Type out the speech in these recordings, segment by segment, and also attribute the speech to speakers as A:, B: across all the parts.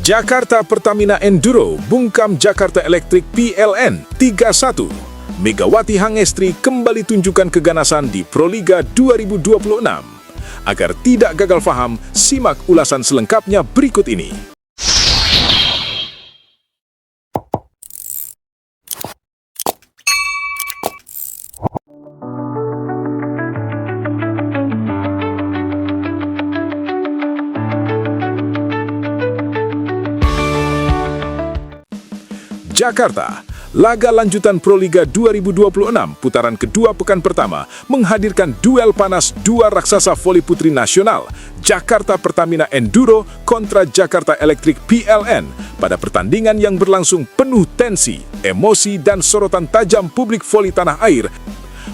A: Jakarta Pertamina Enduro bungkam Jakarta Electric PLN 3-1. Megawati Hangestri kembali tunjukkan keganasan di Proliga 2026. Agar tidak gagal paham, simak ulasan selengkapnya berikut ini. Jakarta, laga lanjutan Proliga 2026 putaran kedua pekan pertama menghadirkan duel panas dua raksasa voli putri nasional, Jakarta Pertamina Enduro kontra Jakarta Electric PLN pada pertandingan yang berlangsung penuh tensi, emosi, dan sorotan tajam publik voli tanah air.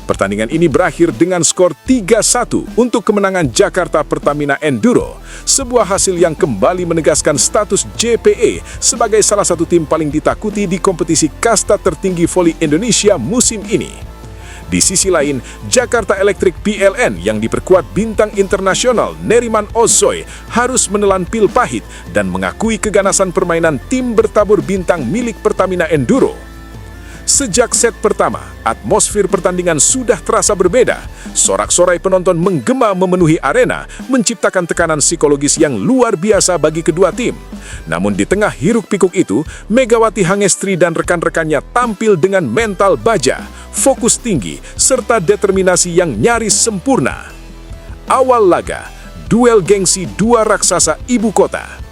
A: Pertandingan ini berakhir dengan skor 3-1 untuk kemenangan Jakarta Pertamina Enduro, sebuah hasil yang kembali menegaskan status JPE sebagai salah satu tim paling ditakuti di kompetisi kasta tertinggi voli Indonesia musim ini. Di sisi lain, Jakarta Electric PLN yang diperkuat bintang internasional Neriman Ozoy harus menelan pil pahit dan mengakui keganasan permainan tim bertabur bintang milik Pertamina Enduro. Sejak set pertama, atmosfer pertandingan sudah terasa berbeda. Sorak-sorai penonton menggema memenuhi arena, menciptakan tekanan psikologis yang luar biasa bagi kedua tim. Namun di tengah hiruk-pikuk itu, Megawati Hangestri dan rekan-rekannya tampil dengan mental baja, fokus tinggi, serta determinasi yang nyaris sempurna. Awal laga, duel gengsi dua raksasa ibu kota.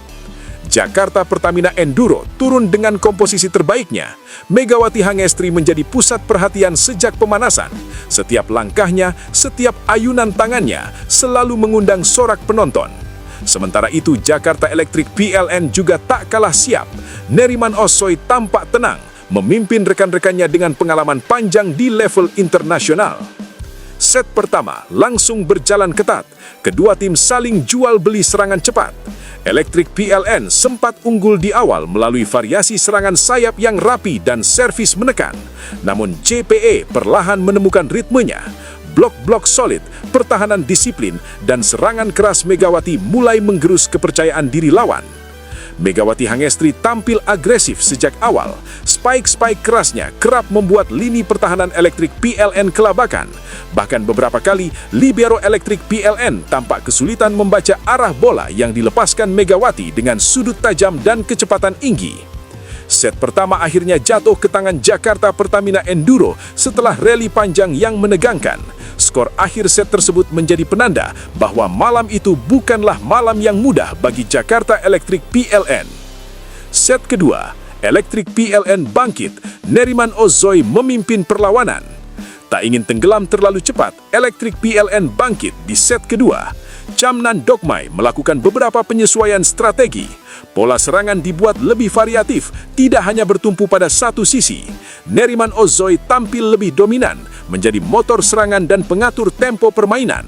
A: Jakarta Pertamina Enduro turun dengan komposisi terbaiknya. Megawati Hangestri menjadi pusat perhatian sejak pemanasan. Setiap langkahnya, setiap ayunan tangannya selalu mengundang sorak penonton. Sementara itu, Jakarta Electric PLN juga tak kalah siap. Neriman Ozoy tampak tenang, memimpin rekan-rekannya dengan pengalaman panjang di level internasional. Set pertama langsung berjalan ketat. Kedua tim saling jual beli serangan cepat. Electric PLN sempat unggul di awal melalui variasi serangan sayap yang rapi dan servis menekan. Namun JPE perlahan menemukan ritmenya. Blok-blok solid, pertahanan disiplin, dan serangan keras Megawati mulai menggerus kepercayaan diri lawan. Megawati Hangestri tampil agresif sejak awal. Spike-spike kerasnya kerap membuat lini pertahanan Electric PLN kelabakan. Bahkan beberapa kali, libero Electric PLN tampak kesulitan membaca arah bola yang dilepaskan Megawati dengan sudut tajam dan kecepatan tinggi. Set pertama akhirnya jatuh ke tangan Jakarta Pertamina Enduro setelah rally panjang yang menegangkan. Skor akhir set tersebut menjadi penanda bahwa malam itu bukanlah malam yang mudah bagi Jakarta Electric PLN. Set kedua, Electric PLN bangkit, Neriman Ozoy memimpin perlawanan. Tak ingin tenggelam terlalu cepat, Electric PLN bangkit di set kedua. Chamnan Dokmai melakukan beberapa penyesuaian strategi. Pola serangan dibuat lebih variatif, tidak hanya bertumpu pada satu sisi. Neriman Ozoy tampil lebih dominan, menjadi motor serangan dan pengatur tempo permainan.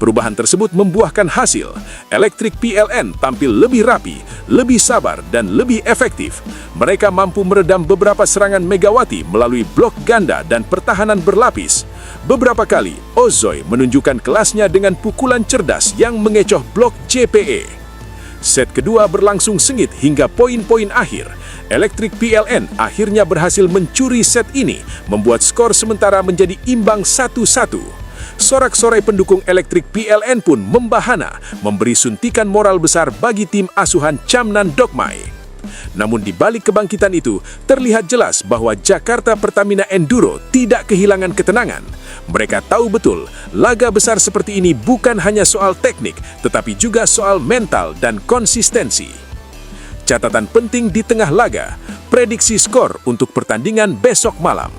A: Perubahan tersebut membuahkan hasil. Electric PLN tampil lebih rapi, lebih sabar, dan lebih efektif. Mereka mampu meredam beberapa serangan Megawati melalui blok ganda dan pertahanan berlapis. Beberapa kali, Ozoy menunjukkan kelasnya dengan pukulan cerdas yang mengecoh blok JPE. Set kedua berlangsung sengit hingga poin-poin akhir. Electric PLN akhirnya berhasil mencuri set ini, membuat skor sementara menjadi imbang 1-1. Sorak-sorai pendukung Electric PLN pun membahana, memberi suntikan moral besar bagi tim asuhan Chamnan Dokmai. Namun di balik kebangkitan itu, terlihat jelas bahwa Jakarta Pertamina Enduro tidak kehilangan ketenangan. Mereka tahu betul, laga besar seperti ini bukan hanya soal teknik, tetapi juga soal mental dan konsistensi. Catatan penting di tengah laga, prediksi skor untuk pertandingan besok malam.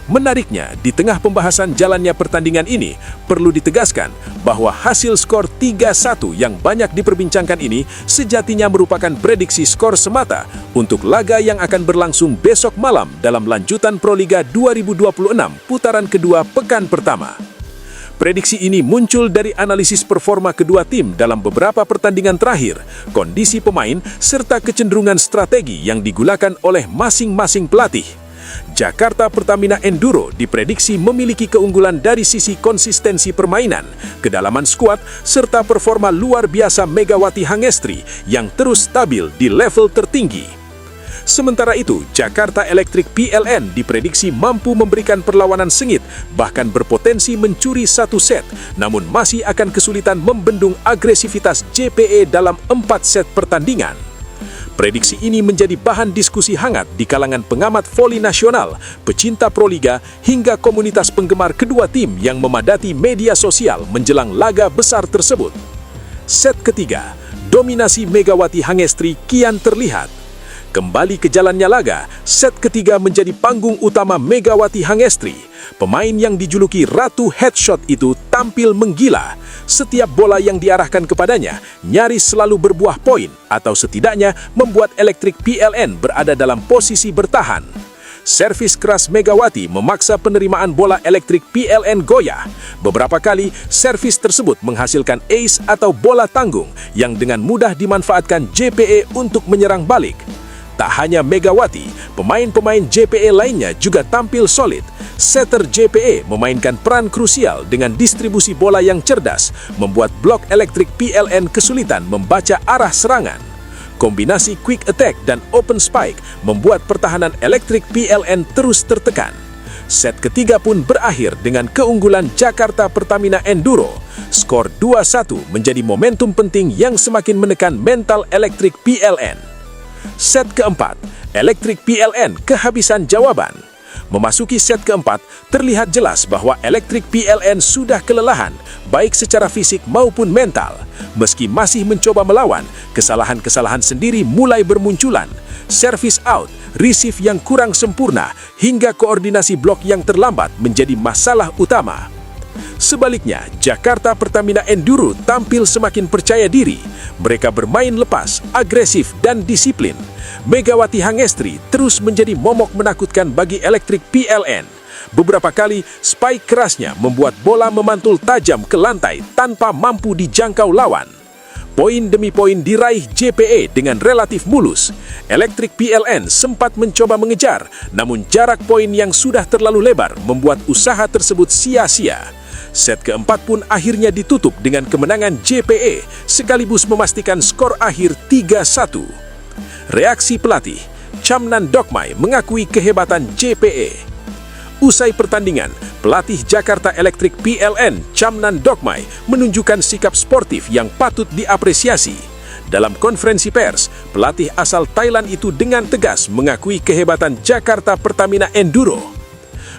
A: Menariknya, di tengah pembahasan jalannya pertandingan ini, perlu ditegaskan bahwa hasil skor 3-1 yang banyak diperbincangkan ini sejatinya merupakan prediksi skor semata untuk laga yang akan berlangsung besok malam dalam lanjutan Proliga 2026 putaran kedua pekan pertama. Prediksi ini muncul dari analisis performa kedua tim dalam beberapa pertandingan terakhir, kondisi pemain, serta kecenderungan strategi yang digunakan oleh masing-masing pelatih. Jakarta Pertamina Enduro diprediksi memiliki keunggulan dari sisi konsistensi permainan, kedalaman skuad, serta performa luar biasa Megawati Hangestri yang terus stabil di level tertinggi. Sementara itu, Jakarta Electric PLN diprediksi mampu memberikan perlawanan sengit, bahkan berpotensi mencuri satu set, namun masih akan kesulitan membendung agresivitas JPE dalam 4 set pertandingan. Prediksi ini menjadi bahan diskusi hangat di kalangan pengamat voli nasional, pecinta Proliga, hingga komunitas penggemar kedua tim yang memadati media sosial menjelang laga besar tersebut. Set ketiga, dominasi Megawati Hangestri kian terlihat. Kembali ke jalannya laga, set ketiga menjadi panggung utama Megawati Hangestri. Pemain yang dijuluki Ratu Headshot itu tampil menggila. Setiap bola yang diarahkan kepadanya nyaris selalu berbuah poin atau setidaknya membuat Elektrik PLN berada dalam posisi bertahan. Servis keras Megawati memaksa penerimaan bola Elektrik PLN goyah. Beberapa kali, servis tersebut menghasilkan ace atau bola tanggung yang dengan mudah dimanfaatkan JPE untuk menyerang balik. Tak hanya Megawati, pemain-pemain JPE lainnya juga tampil solid. Setter JPE memainkan peran krusial dengan distribusi bola yang cerdas, membuat blok Elektrik PLN kesulitan membaca arah serangan. Kombinasi quick attack dan open spike membuat pertahanan Elektrik PLN terus tertekan. Set ketiga pun berakhir dengan keunggulan Jakarta Pertamina Enduro. Skor 2-1 menjadi momentum penting yang semakin menekan mental Elektrik PLN. Set keempat, Elektrik PLN kehabisan jawaban. Memasuki set keempat, terlihat jelas bahwa Elektrik PLN sudah kelelahan, baik secara fisik maupun mental. Meski masih mencoba melawan, kesalahan-kesalahan sendiri mulai bermunculan. Service out, receive yang kurang sempurna, hingga koordinasi blok yang terlambat menjadi masalah utama. Sebaliknya, Jakarta Pertamina Enduro tampil semakin percaya diri. Mereka bermain lepas, agresif, dan disiplin. Megawati Hangestri terus menjadi momok menakutkan bagi Elektrik PLN. Beberapa kali, spike kerasnya membuat bola memantul tajam ke lantai tanpa mampu dijangkau lawan. Poin demi poin diraih JPE dengan relatif mulus. Elektrik PLN sempat mencoba mengejar, namun jarak poin yang sudah terlalu lebar membuat usaha tersebut sia-sia. Set keempat pun akhirnya ditutup dengan kemenangan JPE, sekaligus memastikan skor akhir 3-1. Reaksi pelatih, Chamnan Dokmai mengakui kehebatan JPE. Usai pertandingan, pelatih Jakarta Electric PLN, Chamnan Dokmai, menunjukkan sikap sportif yang patut diapresiasi. Dalam konferensi pers, pelatih asal Thailand itu dengan tegas mengakui kehebatan Jakarta Pertamina Enduro.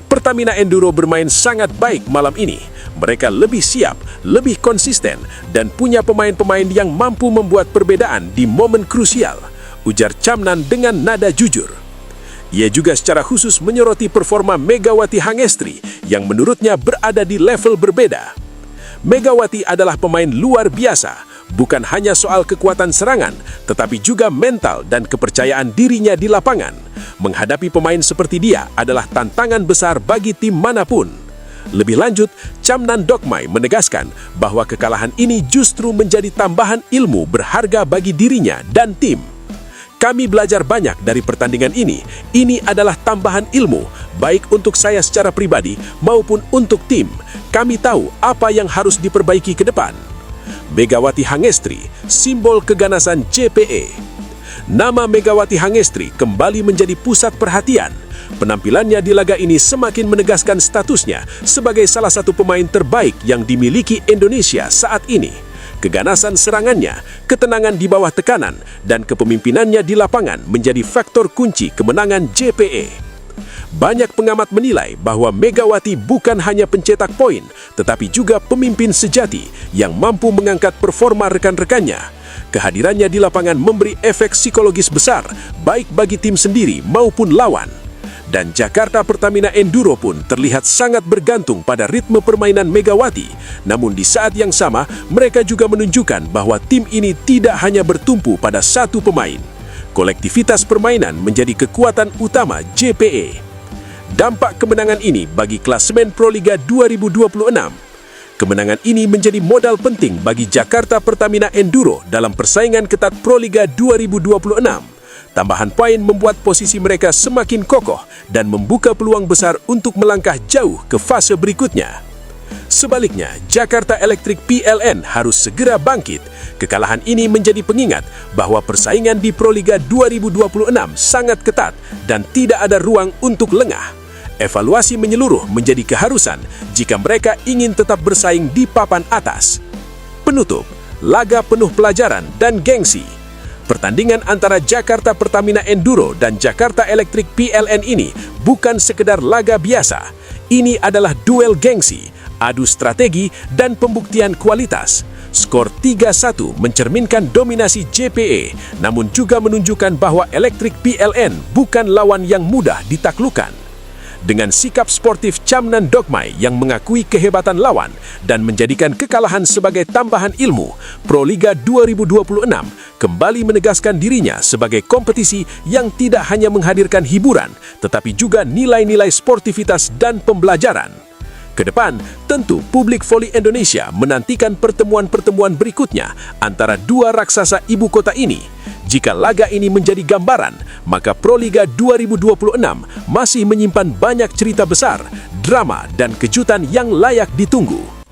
A: Pertamina Enduro bermain sangat baik malam ini. Mereka lebih siap, lebih konsisten, dan punya pemain-pemain yang mampu membuat perbedaan di momen krusial, ujar Chamnan dengan nada jujur. Ia juga secara khusus menyoroti performa Megawati Hangestri yang menurutnya berada di level berbeda. Megawati adalah pemain luar biasa, bukan hanya soal kekuatan serangan, tetapi juga mental dan kepercayaan dirinya di lapangan. Menghadapi pemain seperti dia adalah tantangan besar bagi tim manapun. Lebih lanjut, Chamnan Dokmai menegaskan bahwa kekalahan ini justru menjadi tambahan ilmu berharga bagi dirinya dan tim. Kami belajar banyak dari pertandingan ini. Ini adalah tambahan ilmu, baik untuk saya secara pribadi maupun untuk tim. Kami tahu apa yang harus diperbaiki ke depan. Megawati Hangestri, simbol keganasan JPE. Nama Megawati Hangestri kembali menjadi pusat perhatian. Penampilannya di laga ini semakin menegaskan statusnya sebagai salah satu pemain terbaik yang dimiliki Indonesia saat ini. Keganasan serangannya, ketenangan di bawah tekanan, dan kepemimpinannya di lapangan menjadi faktor kunci kemenangan JPE. Banyak pengamat menilai bahwa Megawati bukan hanya pencetak poin, tetapi juga pemimpin sejati yang mampu mengangkat performa rekan-rekannya. Kehadirannya di lapangan memberi efek psikologis besar, baik bagi tim sendiri maupun lawan. Dan Jakarta Pertamina Enduro pun terlihat sangat bergantung pada ritme permainan Megawati. Namun di saat yang sama, mereka juga menunjukkan bahwa tim ini tidak hanya bertumpu pada satu pemain. Kolektivitas permainan menjadi kekuatan utama JPE. Dampak kemenangan ini bagi klasemen Proliga 2026. Kemenangan ini menjadi modal penting bagi Jakarta Pertamina Enduro dalam persaingan ketat Proliga 2026.
B: Tambahan poin membuat posisi mereka semakin kokoh dan membuka peluang besar untuk melangkah jauh ke fase berikutnya. Sebaliknya, Jakarta Electric PLN harus segera bangkit. Kekalahan ini menjadi pengingat bahwa persaingan di Proliga 2026 sangat ketat dan tidak ada ruang untuk lengah. Evaluasi menyeluruh menjadi keharusan jika mereka ingin tetap bersaing di papan atas. Penutup, laga penuh pelajaran dan gengsi. Pertandingan antara Jakarta Pertamina Enduro dan Jakarta Electric PLN ini bukan sekedar laga biasa. Ini adalah duel gengsi, adu strategi, dan pembuktian kualitas. Skor 3-1 mencerminkan dominasi JPE, namun juga menunjukkan bahwa Electric PLN bukan lawan yang mudah ditaklukkan. Dengan sikap sportif Chamnan Dogmai yang mengakui kehebatan lawan dan menjadikan kekalahan sebagai tambahan ilmu, Proliga 2026 kembali menegaskan dirinya sebagai kompetisi yang tidak hanya menghadirkan hiburan, tetapi juga nilai-nilai sportivitas dan pembelajaran. Kedepan, tentu publik voli Indonesia menantikan pertemuan-pertemuan berikutnya antara dua raksasa ibu kota ini. Jika laga ini menjadi gambaran, maka Proliga 2026 masih menyimpan banyak cerita besar, drama, dan kejutan yang layak ditunggu.